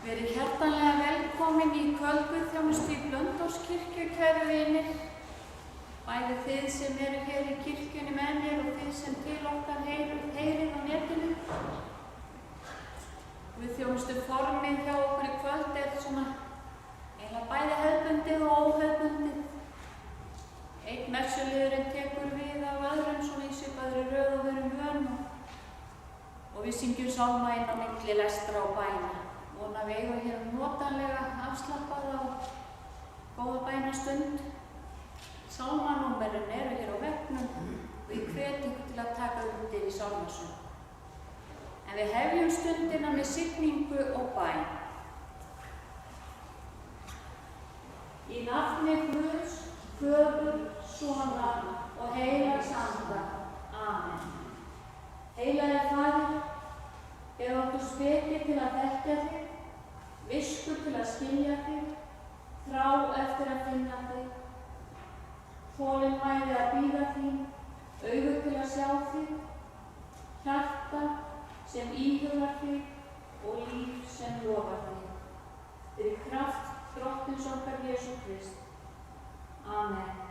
Verið hjartanlega velkomin í kvöldguðþjónustu í Blönduóskirkju, kæru vinir. Bæði þið sem eru hér í kirkjunni með mér og þið sem til okkar heyrið á netinu. Guðþjónustu formið hjá okkur í kvöld er svona eiginlega bæði hefðbundið og óhefðbundið. Einn messuliðurinn tekur við af öðrum svona í svipaðri röð og við erum vön og við syngjum sálma inn á milli lestra og bæna. Vona við eigum hér notanlega afslappaða og góða bænastund. Sálmanúmerin eru hér á veggnum og ég hvet ykkur til að taka undir í sálmasöng. En við hefjum stundina með signingu og bæn. Í nafni Guðs, Föður, Sonar og Heilags Anda. Amen. Heilagi Faðir, gef okkur speki til að þekkja þig, visku til að skilja þig, þrá eftir að finna þig, þolinmæði að bíða þín, augu til að sjá þig, hjarta sem íhugar þig og líf sem lofar þig. Fyrir kraft Drottins okkar Jesú Krist. Amen.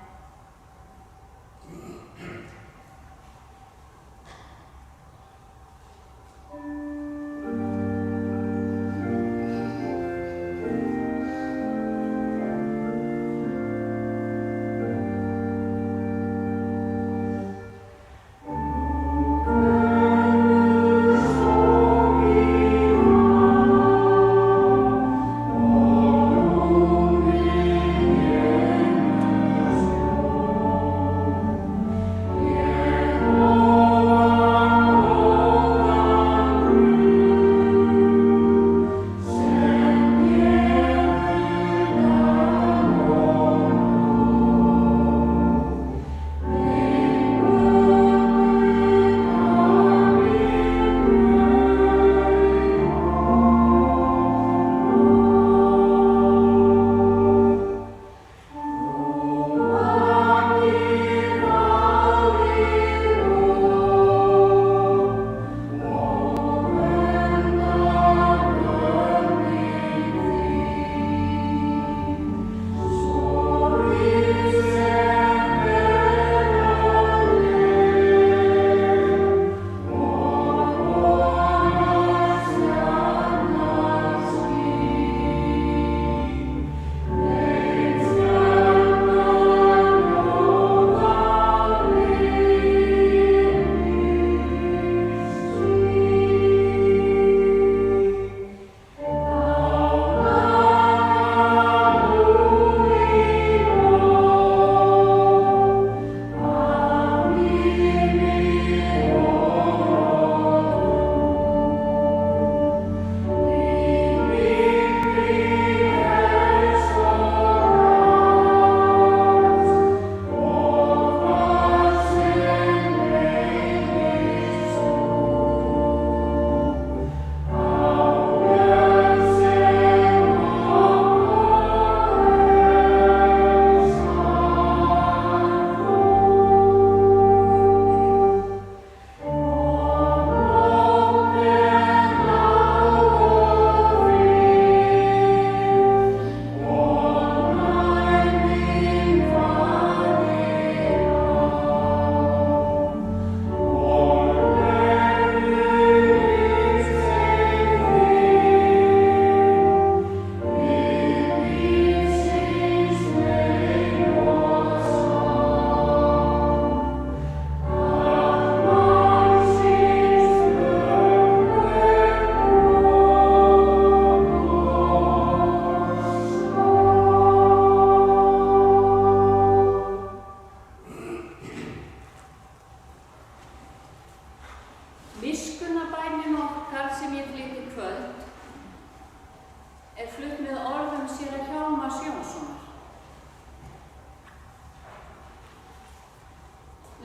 séra Hjálmars Jónssonar.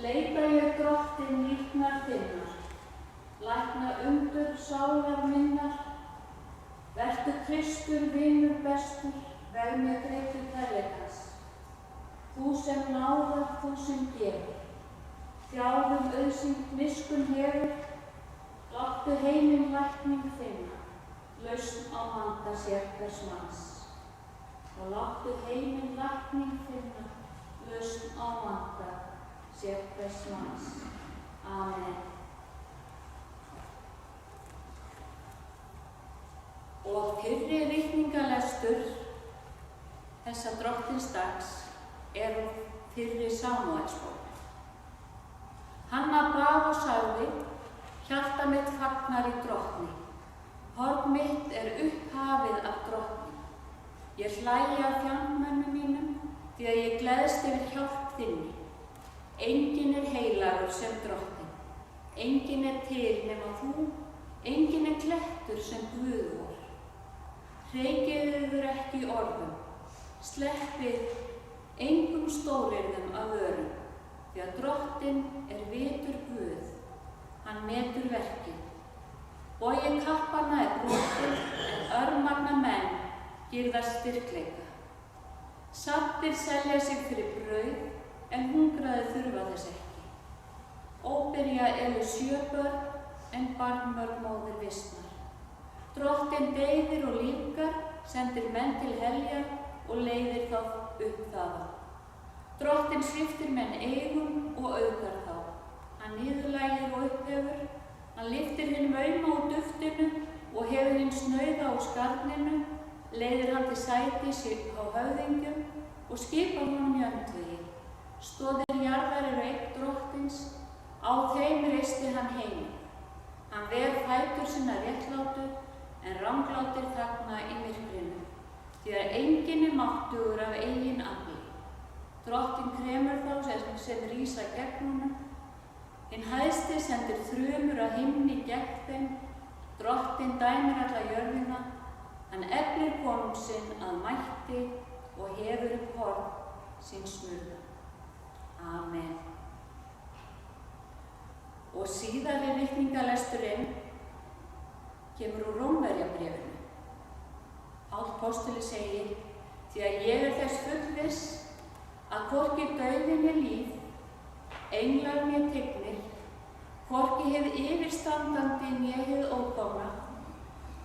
Leita ég Drottinn líknar þinnar, lækna undur sálar minnar, vertu Kristur vinur bestur, veg mér greitur kærleikas. Þú sem náðar, þú sem gefur, þjáðum auðsýnt miskun hefur, láttu heiminn lækning finna, lausn á vanda sérhvers manns. Og láttu heiminn lækning finna, lausn á vanda sérhvers manns. Amen. Og fyrri vitningalestur þessa Drottinsdags er úr fyrri Samúelsbók. Hanna bað og sagði: hjarta mitt fagnar í Drottni, horn mitt er upphafið af Drottni. Ég hlægi að fjandmönnum mínum, því að ég gleðst yfir hjálp þinni. Enginn er heilagur sem Drottinn, enginn er til nema þú, enginn er klettur sem Guð vor. Hreykið yður ekki orðum, sleppið engum stórirðum af vörum, því að Drottinn er vitur Guð, hann metur verkið. Bogi kappanna er brotinn, en örmagna menn girða styrkleika. Saddir selja sig fyrir brauð, en hungraðir þurfa þess ekki. Óbyrja eru 7 börn, en barnmörg móðir vistnar. Drottinn deyðir og lífgar, sendir menn til heljar og leiðir þá upp þaðan. Drottinn sviptir menn eigum og auðgar þá. Hann niðurlægir og upphefur, hann lyftir hinum auma úr duftinu og hefur hinn snauða úr skarninu, leiðir hann til sætis á höfðingjum og skipar honum í öndvegi. Stoðir jarðar eru eign Drottins, á þeim reisti hann heiminn. Hann ver fætur sinna réttlátu, en ranglátir þagna í myrkrinu, því að enginn er máttugur af eigin afli. Drottinn kremur þá sem rísa gegn honum. Hinn hæsti sendir þrumur að himni gegn þeim. Drottinn dæmir alla jörðina. Hann eflir konung sinn að mætti og hefur upp horn sín smurða. Amen. Og síðari vitningalesturinn kemur úr Rómverjabréfinu. Páll postuli segir: því að ég er þess fullviss að hvorki dauði né líf, englar né tignir, hvorki hið yfirstandandi né hið ókomna,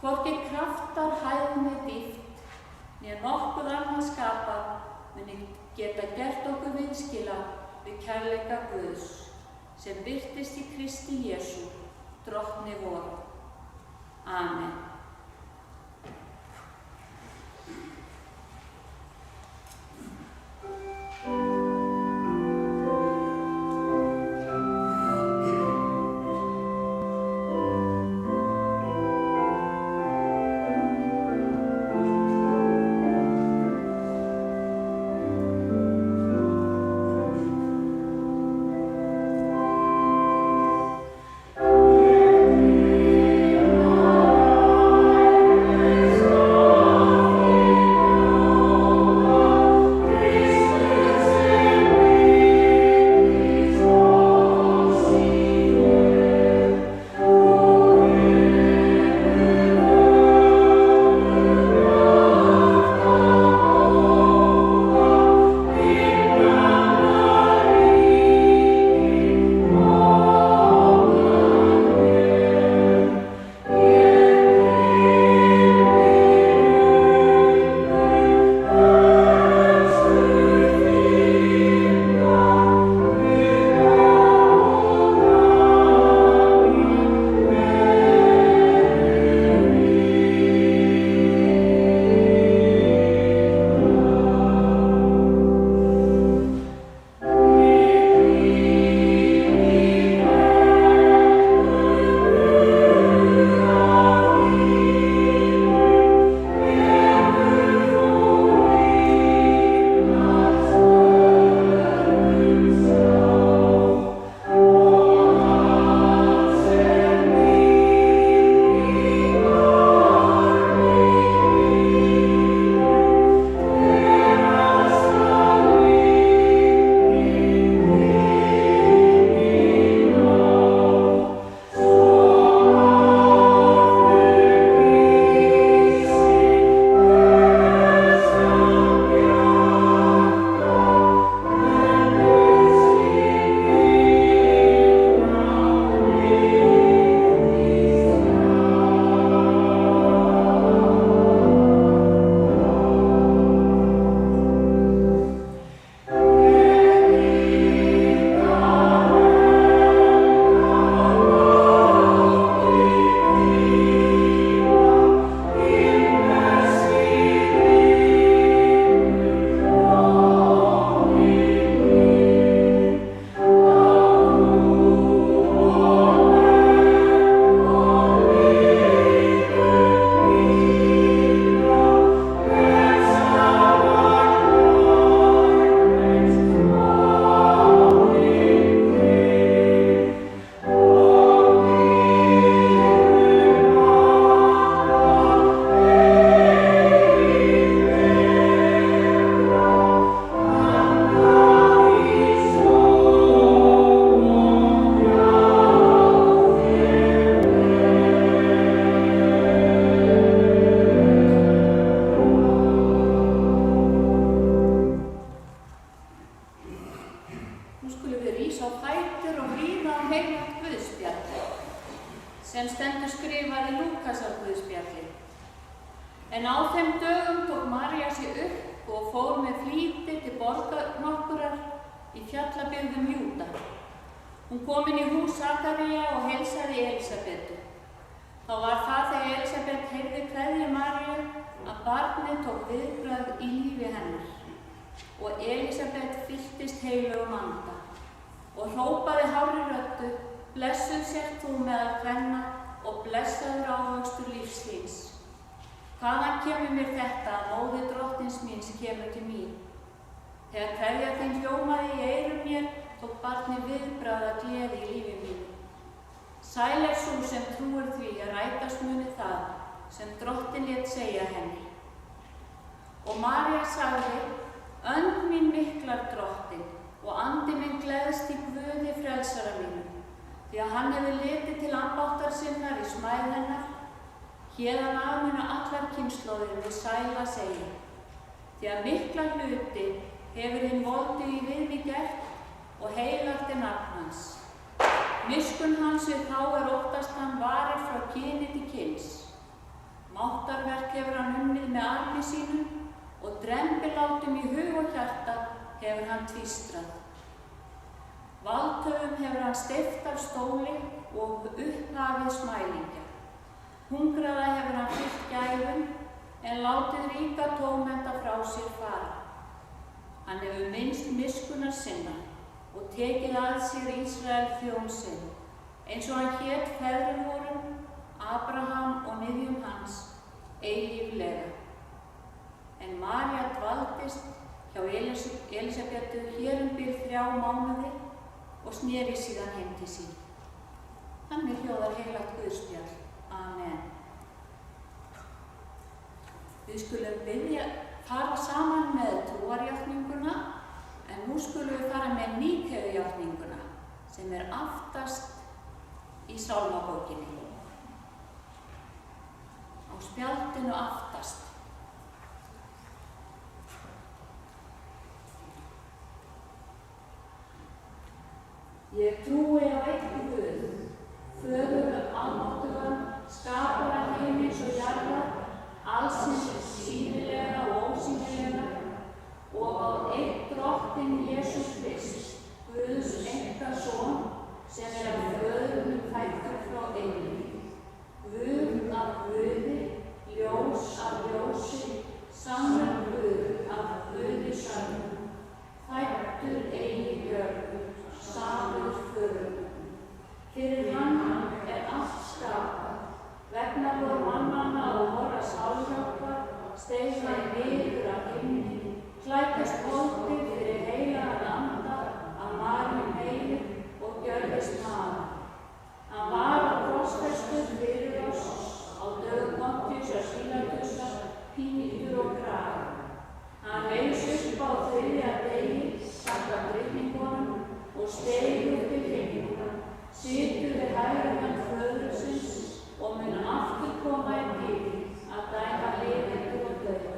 hvorki kraftar hæð né dýpt, né nokkuð annað skapað muni geta gert okkur viðskila við kærleika Guðs, sem birtist í Kristi Jesú, Drottni vor. Amen. þeim dögum tók María sig upp og fór með flýti til borgar nokkurrar í fjallabyggðum Júda. Hún kom inn í hús Sakaría og heilsaði Elísabetu. Þá var það þegar Elísabet heyrði kveðju Maríu að barnið tók viðbragð í lífi hennar. Og Elísabet fylltist heilögum anda og hrópaði hárri röddu: blessuð sért þú meðal kvenna og blessaður ávöxtur lífs þíns. Hvaðan kemur mér þetta að móðir drottins míns kemur til mín? Þegar kveðja þín hljómaði í eyrum mér, tók barnið viðbragð af gleði í lífi mínu. Sæl er sú sem trúir því að rætast muni það sem drottin lét segja henni. Og María sagði: önd mín miklar drottin og andi minn gleðst í Guði frelsara mínum, því að hann hefur litið til ambáttar sinnar í smæð hennar. Héðan af munu allar kynslóðir við sæla segja, því að mikla hluti hefur hinn voldi í við mig gert og heilagt er nafn hans. Miskunn hans við þá óttast hann varir frá kyni til kyns. Máttarverk hefur hann unnið með armi sínum og drembilátum í hug og hjarta hefur hann tvístrað. Valdhöfum hefur hann steypt af stóli og upphafið smælingja. Hungraða hefur hann fyllt gæfum en látið ríka tómhenta frá sér fara. Hann hefur minnst miskunnar sinnar og tekið að sér Ísrael þjón sinn, eins og hann hét feðrum vorum, Abraham og niðjum hans, eilíflega. En María dvaldist hjá Elísabetu hér bil 3 mánuði og sneri síðan heim til sín. Þannig hljóðar heilagt Guðspjall. Amen. Við skulum fara saman með trúarjátninguna, en nú skulum við fara með Níkeujátninguna, sem er aftast í sálmabókinni. Á spjaldinu aftast. Ég trúi á einn Guð, Föður almáttugan, skapara himins og jarðar, alls hins sýnilega og ósýnilega, og á einn drottinn Jesú Krist, Guðs einkason, sem er af föðurnum fæddur frá eilífi. Guð af Guði, ljós af ljósi, sannur Guð af Guði sannur, fæddur eilífjörður, samur föður. Fyrir hann er allt skapað, vegna vor mannanna og vorra sálhjálpar, steig hann niður af himni, klæddist holdi fyrir heilagan anda af Maríu heilu og gjörðist maður. Hann var á krossfestur fyrir oss á dögum Pontíusar Pílatusar, píndur og kraga. Hann reis upp á 3. degi samkvæmt ritningunum og steig upp til himna, situr við hægri hönd föðursins og mun aftur koma í tíð að dæma lifendur og dauða.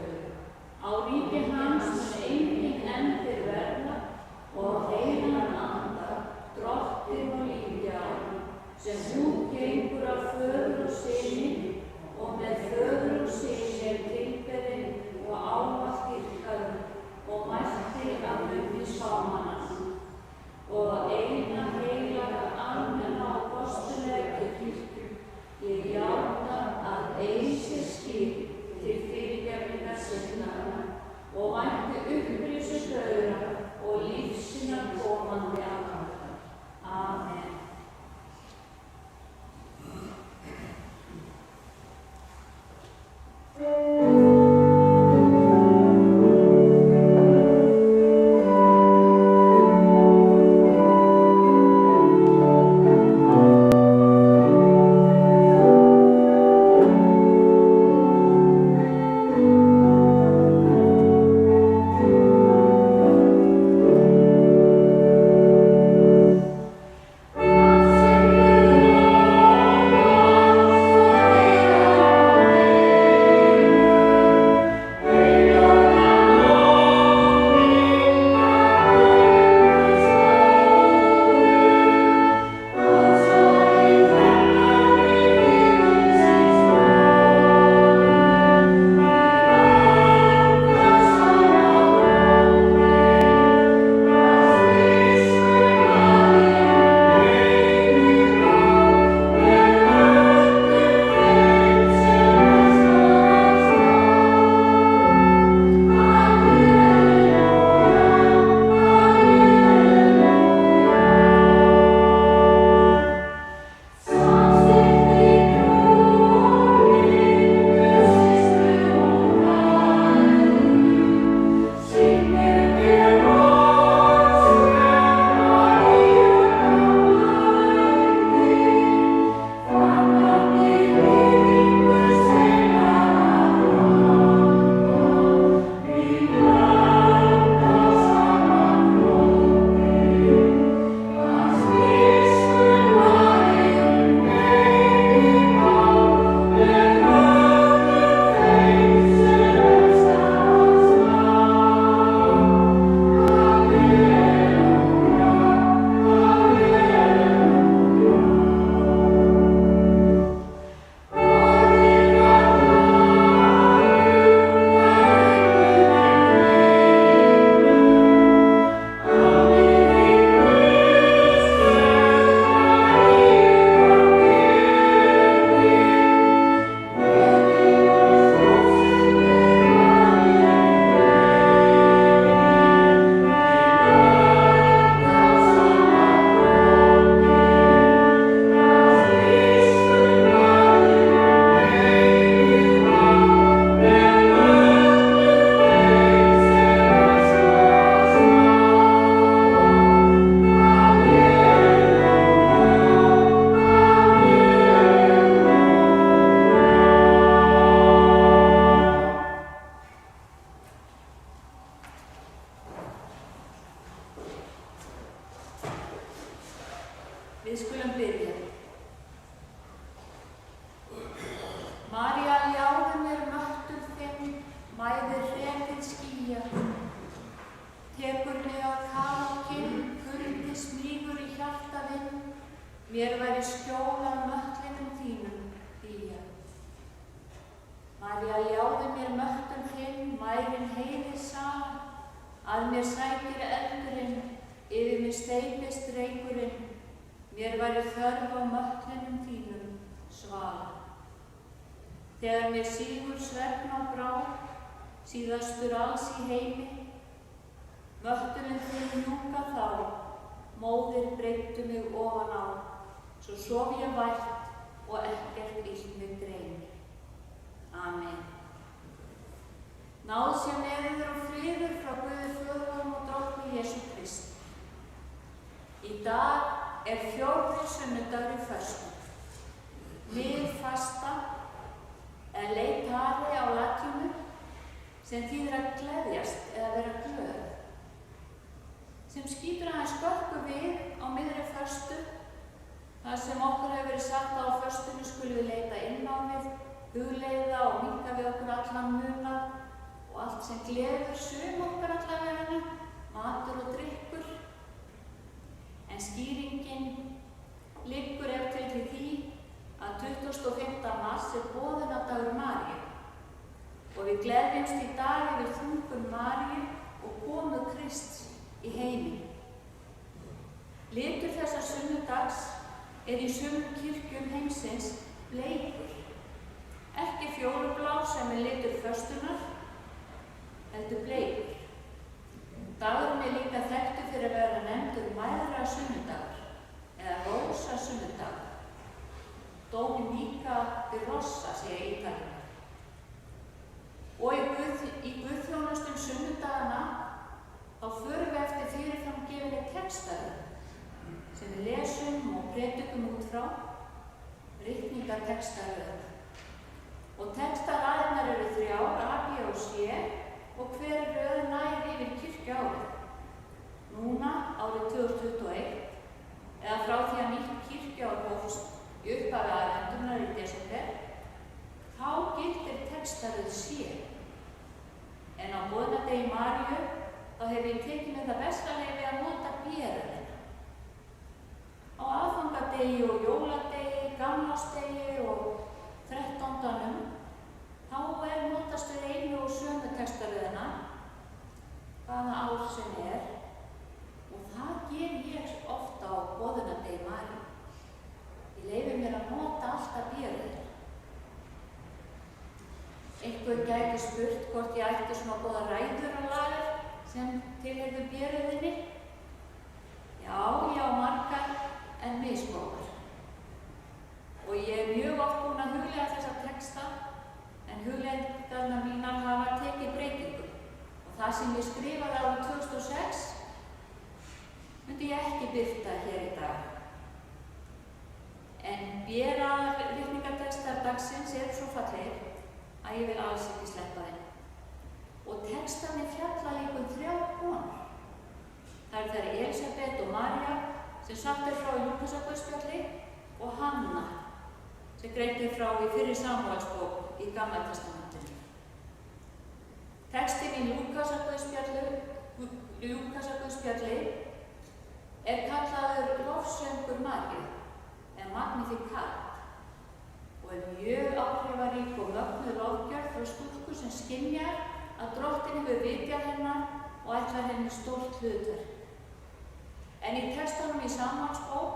Við skulum byrja. María, ljáðu mér möttur þinn, mæðir hrekið skýja. Tekur mig á kaf og kinn, kuldi smýgur í hjarta þinn, mér væri skjól af möttlinum þínum, hlýja. María, ljáðu mér möttur þinn, mærin heiði sala, að mér sækir eldurinn, yfir mig steypist reykurinn, mér væri þörf á möttlinum þínum, svala. Þegar mér sígur svefn á brá, síðastur alls í heimi, mötturinn þinn njúka þá, móðir breyttu mig ofan á, svo sof ég vært og ekkert illt mig dreymir. Amen. Náð sé með yður og friður frá Guði Föðurum og Drottni Jesú Kristi. Í dag er 4. sunnudagur í föstu. Miðfasta eða leitare á latínu sem þýðir að gleðjast eða vera glöð. Sem skýtur aðeins skökku við á miðri föstu, þar sem okkur hefur verið sagt að á föstunni skulum við leita inn á við, hugleiða og minnka við okkur allan munað og allt sem gleður sum okkar allavegana, matur og drykkur. En skýringin liggur ef til því að 25. mars er boðunardagur Maríu og við gleðjumst í dag yfir þungun Maríu og komu Krists í heiminn. Litur þessa sunnudags er í sumum kirkjum heimsins bleikur, ekki fjólublá sem er litur föstunar, heldur bleikur. Dagurinn er líka þekktur fyrir að vera nefndur mæðra sunnudagur eða rósa sunnudagur. Dominica di Rosa, segja Ítalíu. Og í guðþjónustum sunnudagana þá förum við eftir fyrirframgefinni textaröð sem við lesum og predikum út frá, ritningatextaröð. Og textaraðirnar eru 3, A, B og C og hver röð nær yfir kirkjuárið. Núna, árið 2021, eða frá því að nýtt kirkjuár hófst í upphafi aðvendunar í desember, þá gildir textaröð C. En á boðunardegi Maríu þá hef ég tekið með það besta leyfi að nota B-röðina. Á aðfangadegi og jóladegi, gamlársdegi og 13. þá er notast við einu og sömu textaröðina, hvaða ár sem er, og það ger ég ofta á boðunardegi Maríu. Ég leyfi mér að nota alltaf B-röðina. Einhver gæti spurt hvort ég ætti svona góða ræður á lager sem tilheyrðu B-röðinni. Já, ég á margar en misgóðar. Og ég er mjög oft búin að hugleiða þessa texta, en hugleiðingarnar mínar hafa tekið breytingu. Og það sem ég skrifaði árið 2006 myndi ég ekki birta hér í dag. En B-ritningatextar dagsins eru svo fallegir að ég vil alls ekki sleppa þeim. Og textarnir fjalla líka 3 konur. Það eru þær Elisabeth og María sem sagt er frá í Lúkasarguðspjalli og Hanna sem greint er frá í fyrri Samúelsbók í Gamla testamentinu. Textinn í Lúkasarguðspjalli er kallaður lofsöngur Maríu eða Magnificat og er mjög áhrifarík og mögnuð lofgjörð frá stúlku sem skynjar að Drottinn hefur vitjað hennar og ætlar henni stórt hlutverk. En í textanum í Samúelsbók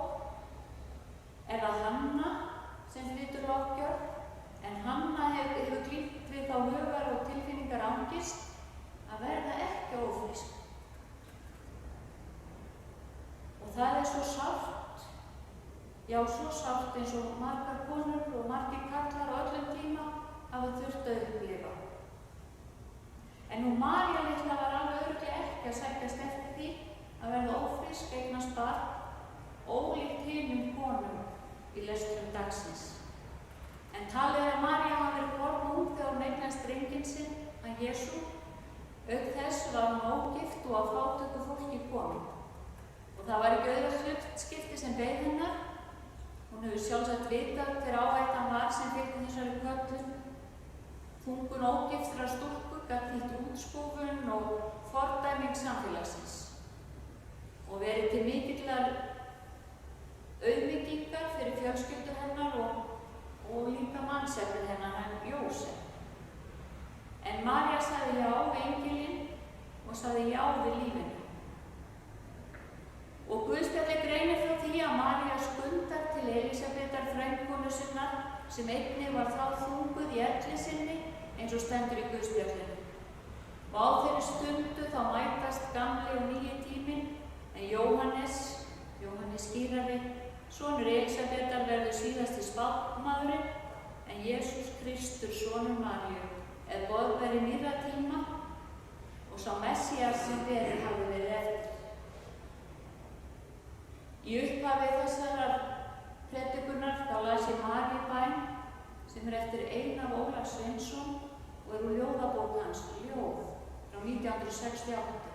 er það Hanna sem flytur lofgjörð, en Hanna hefur glímt við þá hugar og tilfinningar angist að verða ekki ófrísk. Og það er svo sárt, já svo sárt eins og margar konur og margir karlar á öllum tíma hafa þurft að upplifa. En nú María litla var alveg örugglega ekki að sækjast eftir því að verða ófrísk, eignast barn, ólíkt hinum konum í lestrum dagsins. En talið er að María hafi verið born ung þegar hún eignast drenginn sinn, að Jesú. Auk þess var hún ógift og á fátæku fólki komin. Og það var ekki auðvelt hlutskipti sem beið hennar Hún hefur sjálfsagt vitað hver áhættan var sem fylgdi þessari köllun. Þungun ógiftra stúlku gat þýtt útskúfun og fordæming samfélagsins og verið til mikillar auðmýkingar fyrir fjölskyldu hennar og líka mannsefni hennar, hann Jósef. En María sagði já við engilinn og sagði já við lífinu. Og Guðspjallið greinir frá því að María skundar til Elísabetar frændkonu sinnar sem einnig var þá þunguð í elli sinni eins og stendur í Guðspjallinu. Og á þeirri stundu þá mætast gamli og nýi tíminn en Jóhannes skírari, sonur Elísabetar verður síðasti spámaðurinn en Jesús Kristur, sonur Maríu, er boðberi nýrra tíma og sá Messías sem beðið hafði verið eftir. Í upphafi þessarar predikunar þá las ég Maríubæn sem eftir Einar Ólaf Sveinsson og úr ljóðabók hans, Ljóð, frá 1968.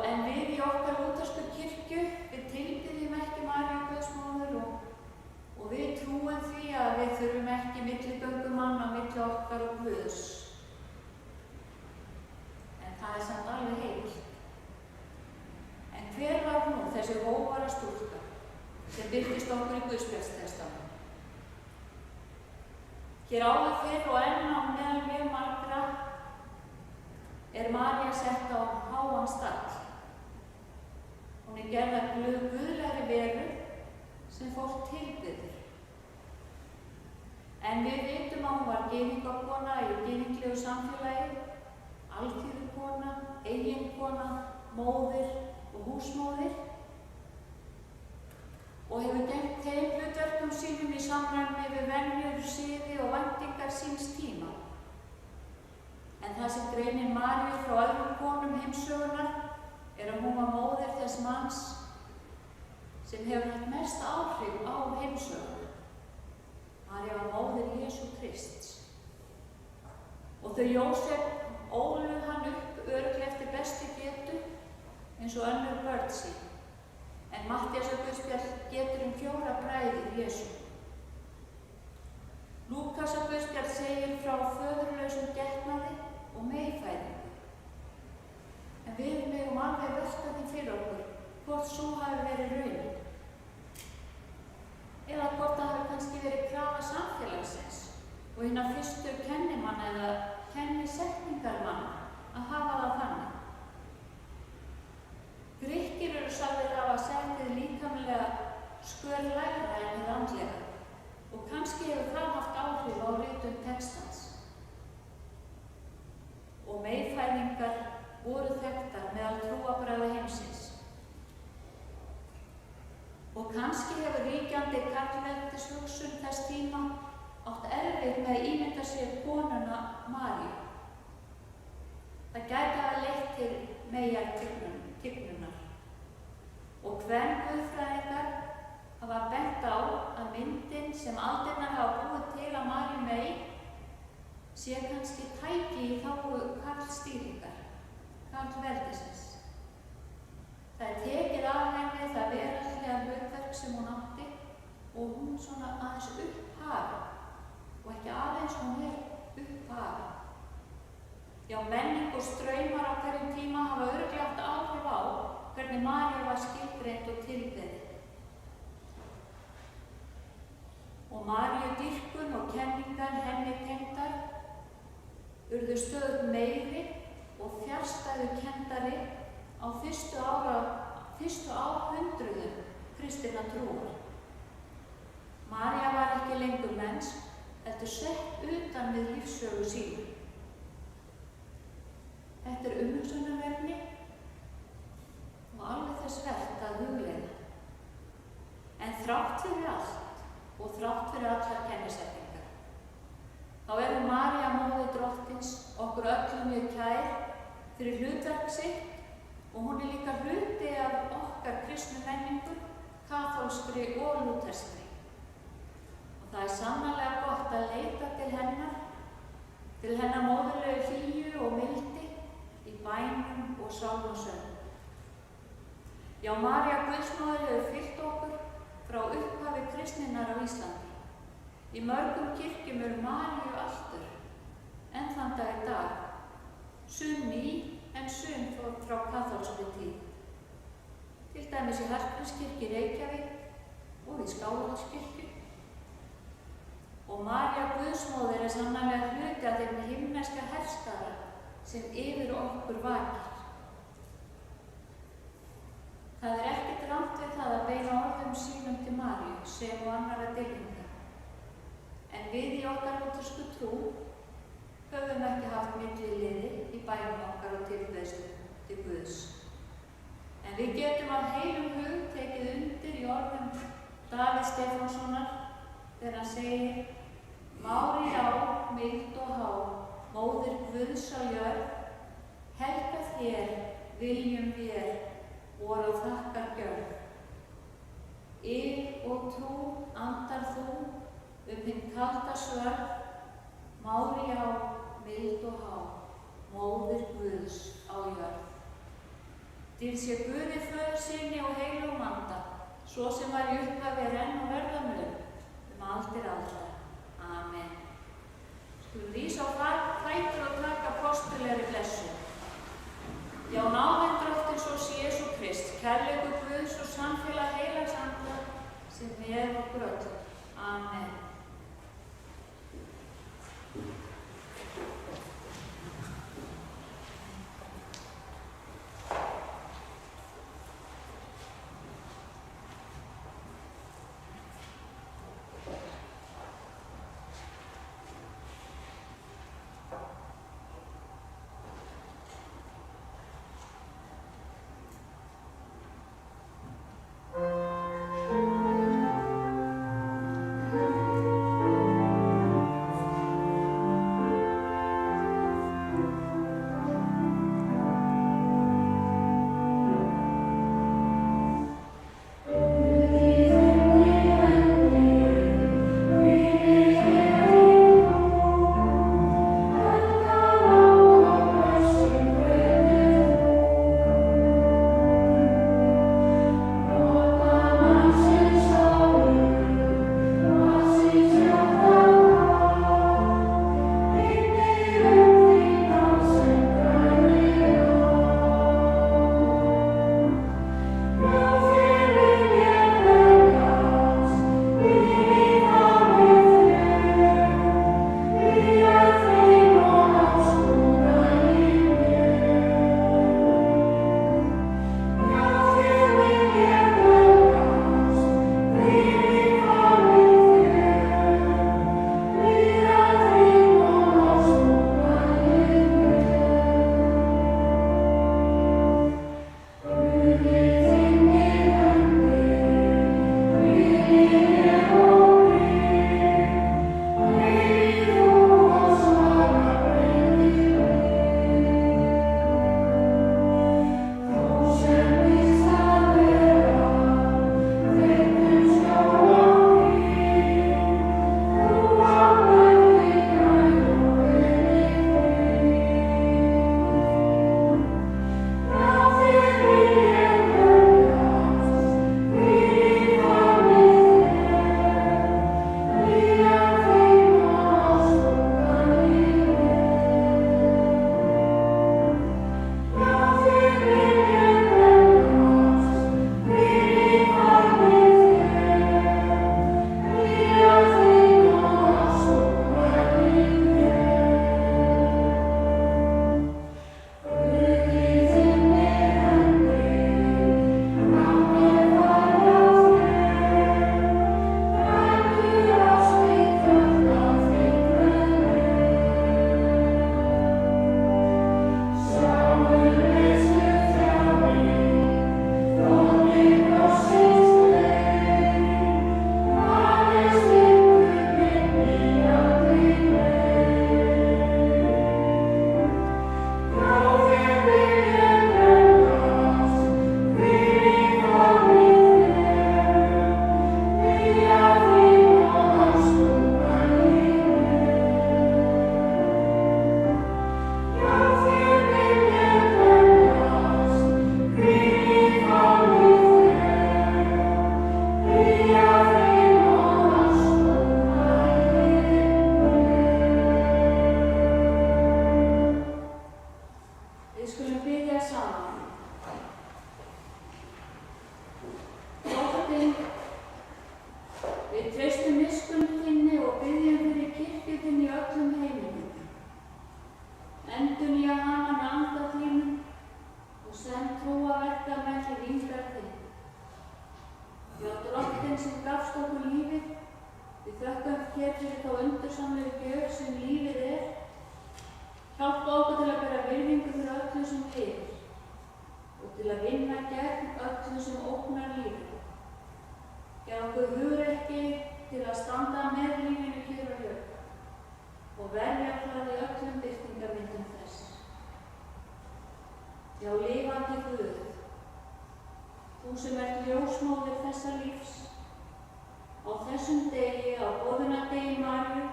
En við í okkar lúthersku kirkju, við tilbiðjum ekki Maríu Guðsmóður og við trúum því að við þurfum ekki milligöngumann á milli okkar og Guðs. En það er samt alveg heilt. En hver var nú þessi hógvara stúlka sem birtist okkur í Guðspjallstextanum? Hér áður fyrr og enn á meðal mjög margra er María sett á háan stall. Hún er gerð að guðlegri veru sem fólk tilbiður. En við vitum að hún var gyðingakona í gyðinglegu samfélagi, alþýðukona, eiginkona, móðir og húsmóðir og hefur gegnt þeim hlutverkum sínum í samræmi við venjur, siði og væntingar síns tíma. En það sem greinir Maríu frá öðrum konum heimssögunnar er að hún var móðir þess manns sem hefur haft mest áhrif á heimssöguna. María var móðir Jesú Krists. Og þau Jósef ólu hann upp örugglega eftir bestu getu eins og önnur börn sín. En Matthíasar Guðspjall getur 4 bræður Jesú. Lúkasar Guðspjall segir frá föðurlausum getnaði og meyfæðingu. En við megum alveg velta því fyrir okkur hvort svo hafi verið raunin. Eða hvort það hafi kannski verið krafa samfélagsins og hinna fyrstu kennimanna eða kennisetningarmanna að hafa það þannig. Grikkir eru sagðir hafa settið líkamlega skörlægra en hið andlega og kannski hefur það haft áhrif á ritun textans. Og meyfæðingar voru þekktar meðal trúarbragða heimsins. Og kannski hefur ríkjandi karlveldishugsun þess tíma átt erfitt með að ímynda sér konuna Maríu. Það gæti hafa leitt til meyjartignunar. Og kvenguðfræðingar hafa bent á að myndin sem aldirnar hafa búið til að Maríu mey sé kannski tæki í þágu karlstýringar, karlveldisins. Það er tekið af henni það veraldlega hlutverk sem hún átti og hún svona aðeins upphafi og ekki aðeins hún upphafi. Já, menning og straumar á hverjum tíma hafa örugglega haft áhrif á hvernig María var skilgreind og tilbeðin. Og Maríu dýrkun og kenningar henni tengdar urðu stöðugt meiri og fjarstæðukenndari á fyrstu árhundruðum kristinnar trúar. María var ekki lengur mennsk, heldur sett utan við lífssögu sína. Þetta er umhugsunarefni og alveg þess vert að hugleiða. En þrátt fyrir allt og þrátt fyrir allar kennisetningar, þá er María móðir Drottins okkur öllum mjög kær fyrir hlutverk sitt og hún er líka hluti af okkar kristnu menningu, kaþólskri og lúterskri. Og það er sannarlega gott að leita til hennar móðurlegu hlýju og mildi í bænum og sálmasöng. Já, María Guðsmóðir hefur fylgt okkur frá upphafi kristninnar á Íslandi. Í mörgum kirkjum Maríu altur enn þann dag í dag, sum ný en sum frá kaþólskri tíð. Til dæmis í Hallgrímskirkju í Reykjavík og í Skálholtskirkju. Og María Guðsmóðir sannarlega hluti af þeim himneska herskara sem yfir okkur vakir. Það ekkert rangt við það að beina orðum sínum til Maríu sem og annarra dýrlinga. En við í okkar lútersku trú höfum ekki haft milliliði í bænum okkar og tilbeiðslu til Guðs. En við getum af heilum hug tekið undir í orðum Davíðs Stefánssonar þegar hann segir: Mári á, mild og há, móðir Guðs á jörð, helga þér viljum vér, voru þakkar gjörð. Yl og trú andar þú hinn kalda svörð, Mári á, mild og há, móðir Guðs á jörð. Dýrð sé Guði föður sinni og heilögum anda, svo sem var í upphafi enn og verða mun, aldir alda. Amen. Skulum rísa á fætur og taka postulegri blessun. Já, náðin Drottins og Jesú Krist, kærleikur Guðs og samfélag heilags anda sem með okkur öll. Amen. sem lifir og til að vinna gegn öllu sem ógnar lífinu. Gef okkur hugrekki til að standa með lífinu hér á jörð og verja það í öllum birtingarmyndum þess. Já, lifandi Guð, þú sem ert ljósmóðir þessa lífs, á þessum degi, á boðunardegi Maríu,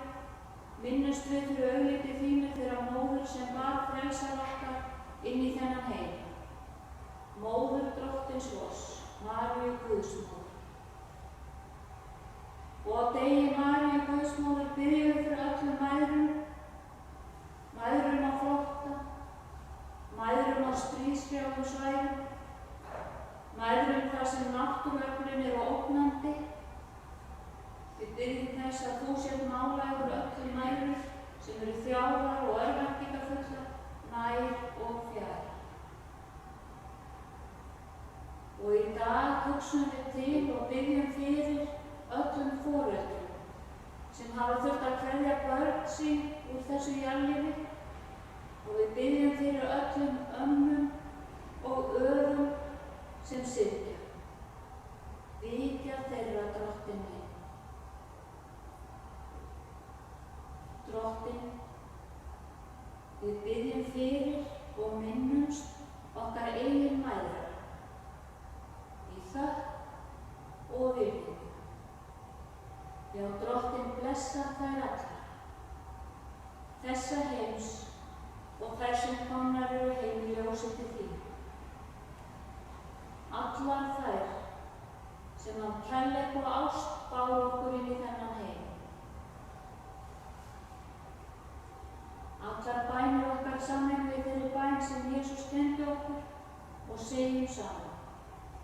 minnumst við fyrir augliti þínu þeirra móður sem bar frelsar okkar inn í þennan heim. Móður Drottins vors, Maríu Guðsmóður. Og á degi Maríu Guðsmóður biðjum við fyrir öllum mæðrum á flótta, mæðrum á stríðshrjáðum svæðum, mæðrum þar sem náttúruöflin eru ógnandi. Við biðjum þess að þú sért nálægur öllum mæðrum sem eru þjáðar og örvæntingarfullar, nær og fjær. Og í dag hugsum við til og biðjum fyrir öllum foreldrum sem hafa þurft að kveðja börn sín úr þessu jarðlífi og við biðjum fyrir öllum ömmum og örum sem syrgja. Vitja þeirra, Drottinn minn. Drottinn, við biðjum fyrir og minnumst okkar eigin mæðra í þökk og virðingu. Já, Drottinn blessa þær allar, þessa heims og þær sem komnar eru heim í ljósi til þín. Allar þær sem af kærleik og ást báru okkur inn í þennan heim. Allar bænir okkar saman við þeirri bæn sem Jesús kenndi okkur og segjum saman.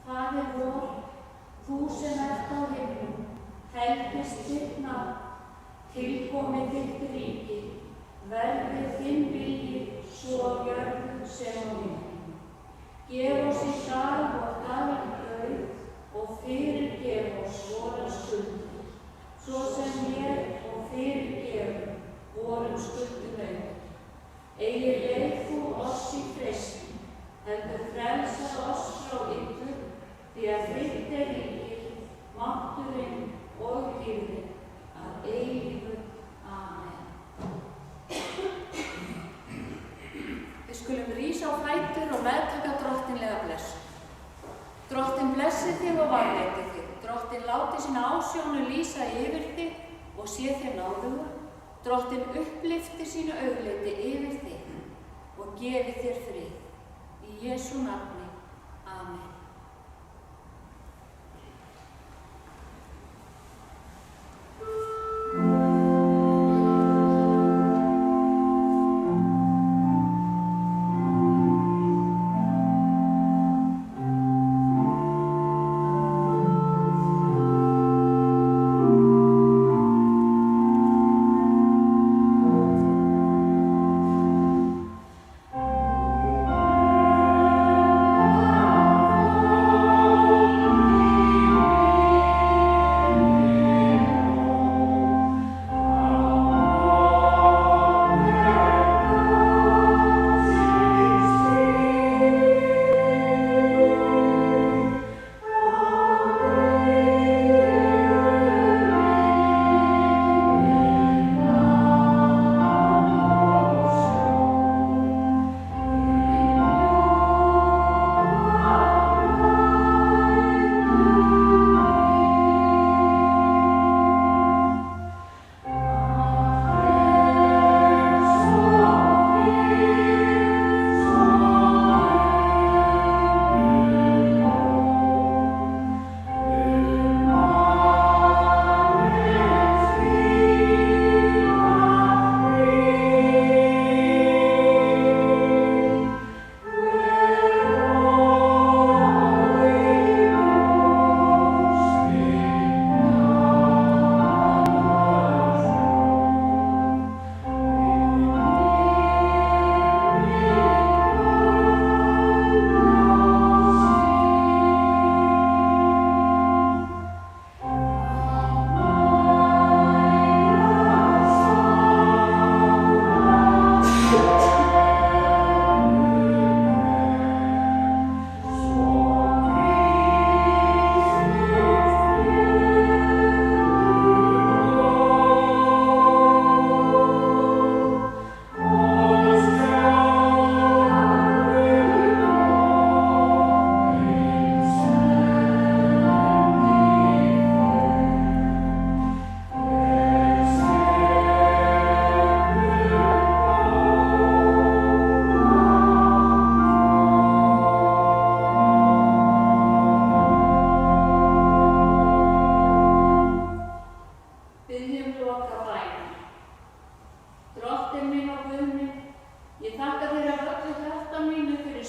Faðir vor, þú sem ert á himnum, helgist þitt nafn, tilkomi þitt ríki, verði þinn vilji svo á jörðu sem á himnum. Gef oss í dag vort daglega brauð og fyrirgef oss vorar skuldir, svo sem vér og fyrirgefum vorum skuldunauðir. Eigi leið þú oss í freistni, heldur frelsa oss frá illu, því að þitt er ríkið, mátturinn og dýrðin að eilífu. Amen. Við skulum rísa á fætur og meðtaka drottinlega blessun. Drottinn blessi þig og varðveiti þig. Drottinn láti sína ásjónu lýsa yfir þig og sé þér náðugur. Drottinn upplyfti sínu augliti yfir þig og gefi þér frið. Í Jesú nafni. Amen. Amen.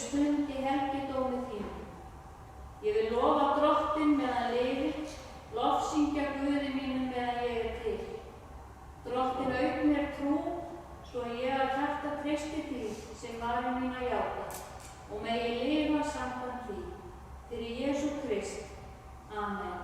stund í helgidómi þínum. Ég vil lofa Drottinn meðan lifir, lofsyngja Guði mínum meðan ég er til. Drottinn auk mér trú, svo ég af hjarta treysti því sem varir mín að játa, og megi lifa samkvæmt því. Fyrir Jesú Krist. Amen.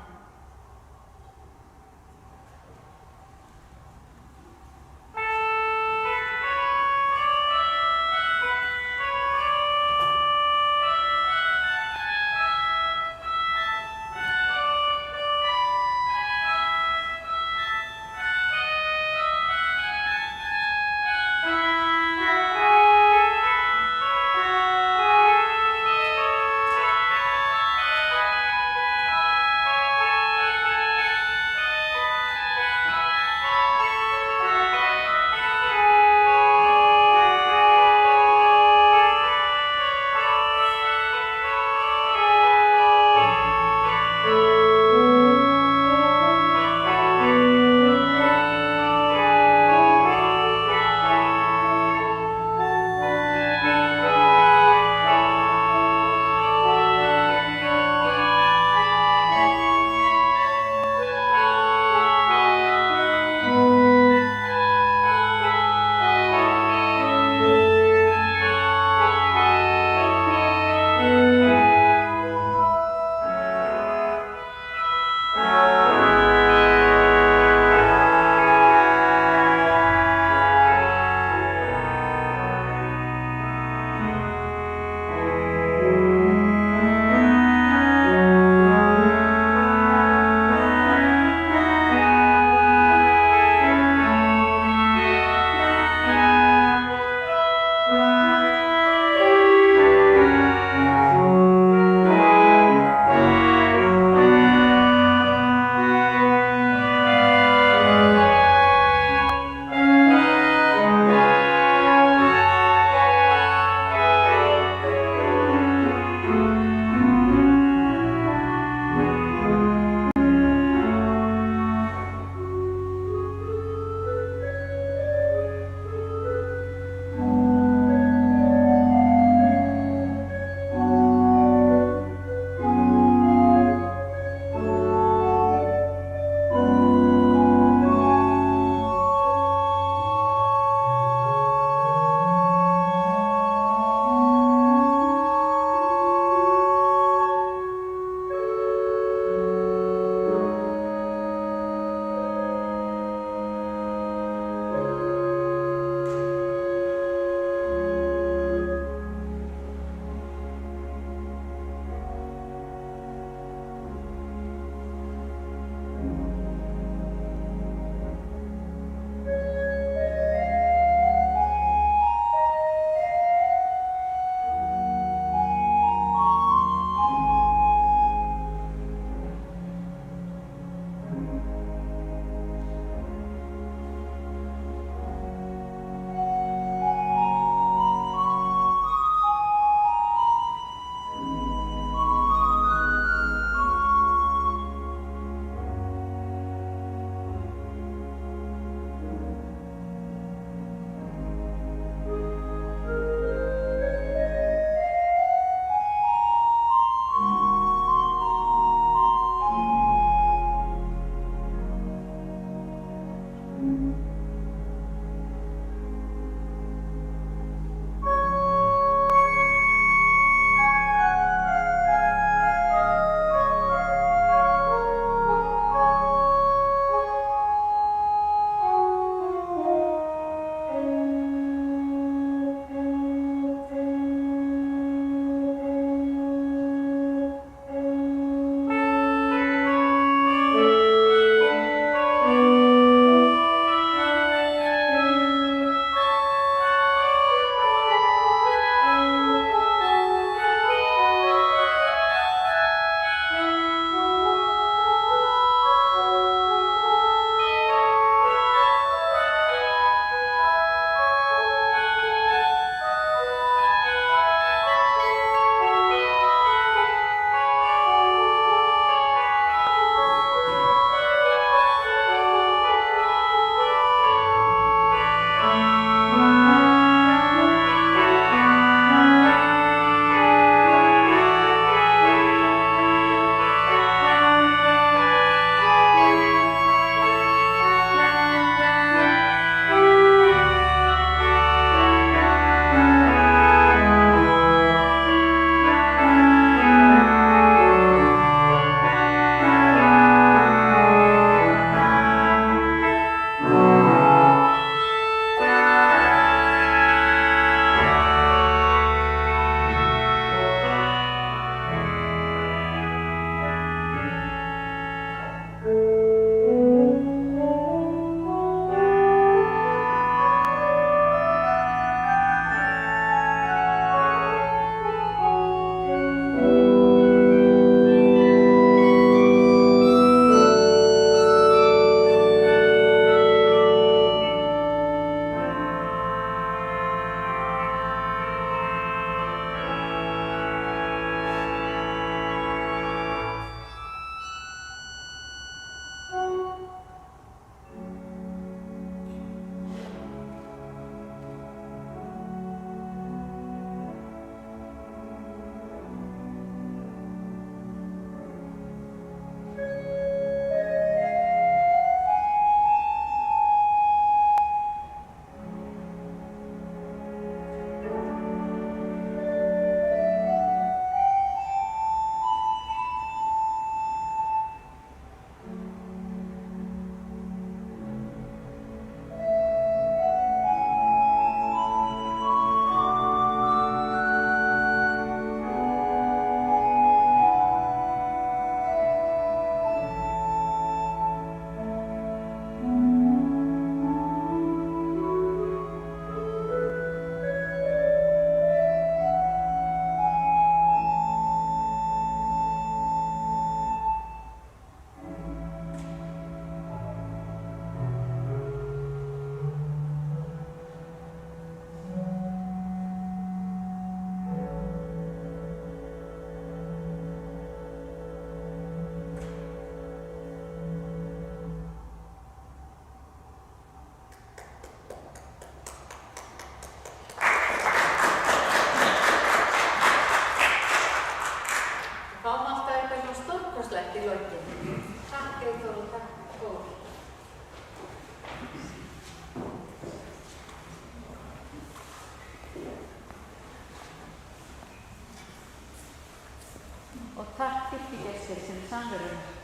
til sem samveruna.